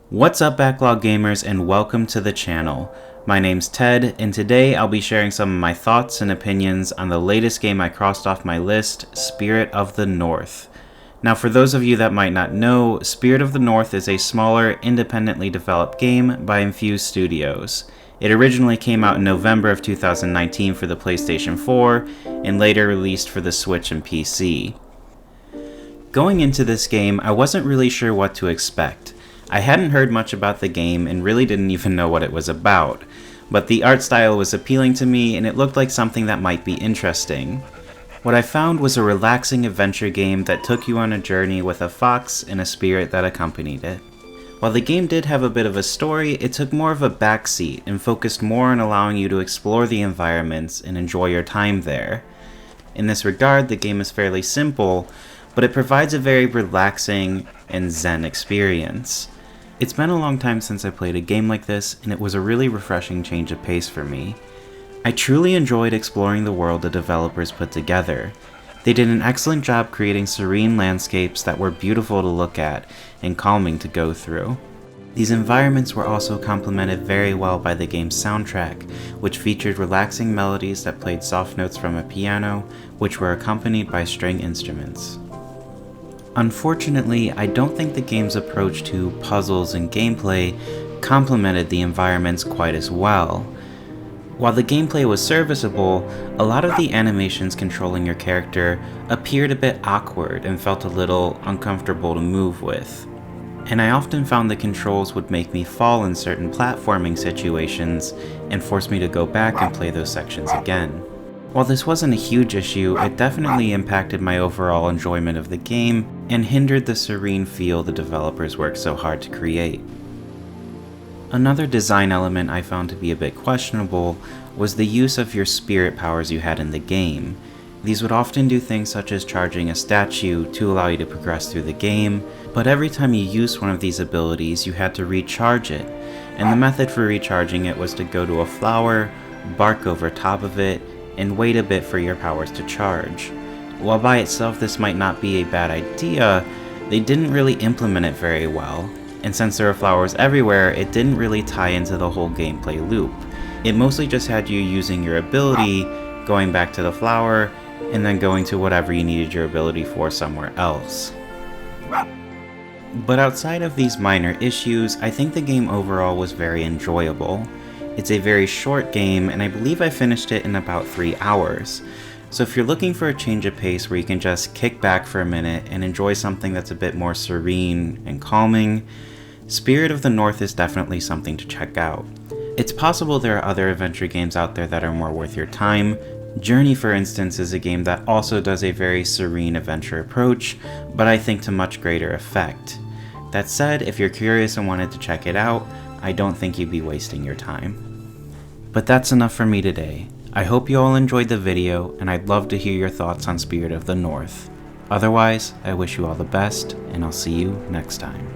What's up, Backlog Gamers, and welcome to the channel. My name's Ted, and today I'll be sharing some of my thoughts and opinions on the latest game I crossed off my list, Spirit of the North. Now, for those of you that might not know, Spirit of the North is a smaller, independently developed game by Infuse Studios. It originally came out in November of 2019 for the PlayStation 4, and later released for the Switch and PC. Going into this game, I wasn't really sure what to expect. I hadn't heard much about the game and really didn't even know what it was about, but the art style was appealing to me and it looked like something that might be interesting. What I found was a relaxing adventure game that took you on a journey with a fox and a spirit that accompanied it. While the game did have a bit of a story, it took more of a backseat and focused more on allowing you to explore the environments and enjoy your time there. In this regard, the game is fairly simple, but it provides a very relaxing and zen experience. It's been a long time since I played a game like this, and it was a really refreshing change of pace for me. I truly enjoyed exploring the world the developers put together. They did an excellent job creating serene landscapes that were beautiful to look at and calming to go through. These environments were also complemented very well by the game's soundtrack, which featured relaxing melodies that played soft notes from a piano, which were accompanied by string instruments. Unfortunately, I don't think the game's approach to puzzles and gameplay complemented the environments quite as well. While the gameplay was serviceable, a lot of the animations controlling your character appeared a bit awkward and felt a little uncomfortable to move with. And I often found the controls would make me fall in certain platforming situations and force me to go back and play those sections again. While this wasn't a huge issue, it definitely impacted my overall enjoyment of the game and hindered the serene feel the developers worked so hard to create. Another design element I found to be a bit questionable was the use of your spirit powers you had in the game. These would often do things such as charging a statue to allow you to progress through the game, but every time you used one of these abilities you had to recharge it, and the method for recharging it was to go to a flower, bark over top of it, and wait a bit for your powers to charge. While by itself this might not be a bad idea, they didn't really implement it very well, and since there are flowers everywhere, it didn't really tie into the whole gameplay loop. It mostly just had you using your ability, going back to the flower, and then going to whatever you needed your ability for somewhere else. But outside of these minor issues, I think the game overall was very enjoyable. It's a very short game, and I believe I finished it in about 3 hours. So if you're looking for a change of pace where you can just kick back for a minute and enjoy something that's a bit more serene and calming, Spirit of the North is definitely something to check out. It's possible there are other adventure games out there that are more worth your time. Journey, for instance, is a game that also does a very serene adventure approach, but I think to much greater effect. That said, if you're curious and wanted to check it out, I don't think you'd be wasting your time. But that's enough for me today. I hope you all enjoyed the video, and I'd love to hear your thoughts on Spirit of the North. Otherwise, I wish you all the best, and I'll see you next time.